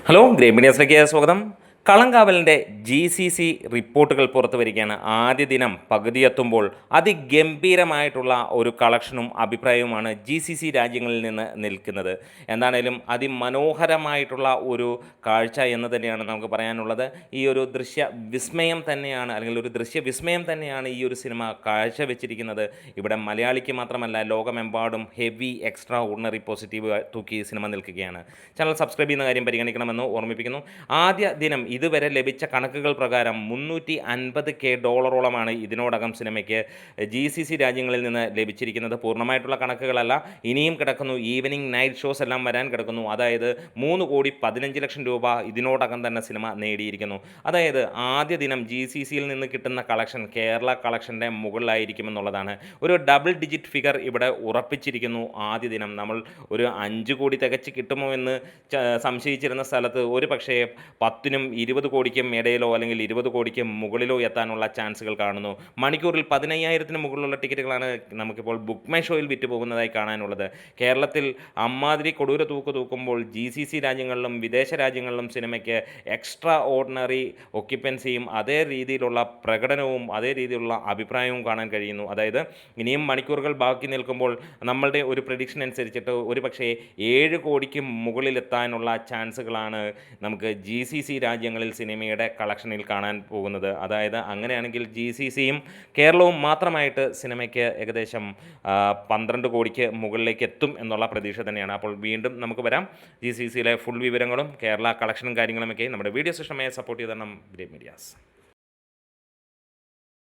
Hello great മീഡിയസിലേക്ക് സ്വാഗതം. കളങ്കാവലിൻ്റെ GCC റിപ്പോർട്ടുകൾ പുറത്തു വരികയാണ്. ആദ്യ ദിനം പകുതിയെത്തുമ്പോൾ അതിഗംഭീരമായിട്ടുള്ള ഒരു കളക്ഷനും അഭിപ്രായവുമാണ് GCC രാജ്യങ്ങളിൽ നിന്ന് നിൽക്കുന്നത്. എന്താണേലും അതിമനോഹരമായിട്ടുള്ള ഒരു കാഴ്ച എന്ന് തന്നെയാണ് നമുക്ക് പറയാനുള്ളത്. ഈ ഒരു ദൃശ്യ വിസ്മയം തന്നെയാണ്, അല്ലെങ്കിൽ ഒരു ദൃശ്യ വിസ്മയം തന്നെയാണ് ഈ ഒരു സിനിമ കാഴ്ചവെച്ചിരിക്കുന്നത്. ഇവിടെ മലയാളിക്ക് മാത്രമല്ല, ലോകമെമ്പാടും ഹെവി എക്സ്ട്രാ ഓർഡിനറി പോസിറ്റീവ് തൂക്കി സിനിമ നിൽക്കുകയാണ്. ചാനൽ സബ്സ്ക്രൈബ് ചെയ്യുന്ന കാര്യം പരിഗണിക്കണമെന്ന് ഓർമ്മിപ്പിക്കുന്നു. ആദ്യ ദിനം ഇതുവരെ ലഭിച്ച കണക്കുകൾ പ്രകാരം $350K ഇതിനോടകം സിനിമയ്ക്ക് GCC രാജ്യങ്ങളിൽ നിന്ന് ലഭിച്ചിരിക്കുന്നത്. പൂർണ്ണമായിട്ടുള്ള കണക്കുകളല്ല, ഇനിയും കിടക്കുന്നു. ഈവനിങ് നൈറ്റ് ഷോസ് എല്ലാം വരാൻ കിടക്കുന്നു. അതായത് $3,15,00,000 ഇതിനോടകം തന്നെ സിനിമ നേടിയിരിക്കുന്നു. അതായത് ആദ്യ ദിനം GCCയിൽ നിന്ന് കിട്ടുന്ന കളക്ഷൻ കേരള കളക്ഷൻ്റെ മുകളിലായിരിക്കുമെന്നുള്ളതാണ്. ഒരു ഡബിൾ ഡിജിറ്റ് ഫിഗർ ഇവിടെ ഉറപ്പിച്ചിരിക്കുന്നു. ആദ്യ ദിനം നമ്മൾ ഒരു 5 കോടി തികച്ച് കിട്ടുമോ എന്ന് സംശയിച്ചിരുന്ന സ്ഥലത്ത് ഒരു പക്ഷേ 10-നും 20 കോടിക്കും ഇടയിലോ അല്ലെങ്കിൽ 20 കോടിക്കും മുകളിലോ എത്താനുള്ള ചാൻസുകൾ കാണുന്നു. മണിക്കൂറിൽ 15,000-ന് മുകളിലുള്ള ടിക്കറ്റുകളാണ് നമുക്കിപ്പോൾ ബുക്ക് മൈ ഷോയിൽ വിറ്റ് പോകുന്നതായി കാണാനുള്ളത്. കേരളത്തിൽ അമ്മാതിരി കൊടൂര തൂക്കുമ്പോൾ GCC രാജ്യങ്ങളിലും വിദേശ രാജ്യങ്ങളിലും സിനിമയ്ക്ക് എക്സ്ട്രാ ഓർഡിനറി ഒക്യുപ്പൻസിയും അതേ രീതിയിലുള്ള പ്രകടനവും അതേ രീതിയിലുള്ള അഭിപ്രായവും കാണാൻ കഴിയുന്നു. അതായത് ഇനിയും മണിക്കൂറുകൾ ബാക്കി നിൽക്കുമ്പോൾ നമ്മളുടെ ഒരു പ്രഡിക്ഷൻ അനുസരിച്ചിട്ട് ഒരു പക്ഷേ 7 കോടിക്ക് മുകളിലെത്താനുള്ള ചാൻസുകളാണ് നമുക്ക് GCC രാജ്യങ്ങളിൽ സിനിമയുടെ കളക്ഷനിൽ കാണാൻ പോകുന്നത്. അതായത് അങ്ങനെയാണെങ്കിൽ GCCയും കേരളവും മാത്രമായിട്ട് സിനിമയ്ക്ക് ഏകദേശം 12 കോടിക്ക് മുകളിലേക്ക് എത്തും എന്നുള്ള പ്രതീക്ഷ തന്നെയാണ്. അപ്പോൾ വീണ്ടും നമുക്ക് വരാം. GCCയിലെ ഫുൾ വിവരങ്ങളും കേരള കളക്ഷനും കാര്യങ്ങളുമൊക്കെ നമ്മുടെ വീഡിയോ സിസ്റ്റമായി സപ്പോർട്ട് ചെയ്ത് തരണം ഗ്രേറ്റ് മീഡിയാസ്.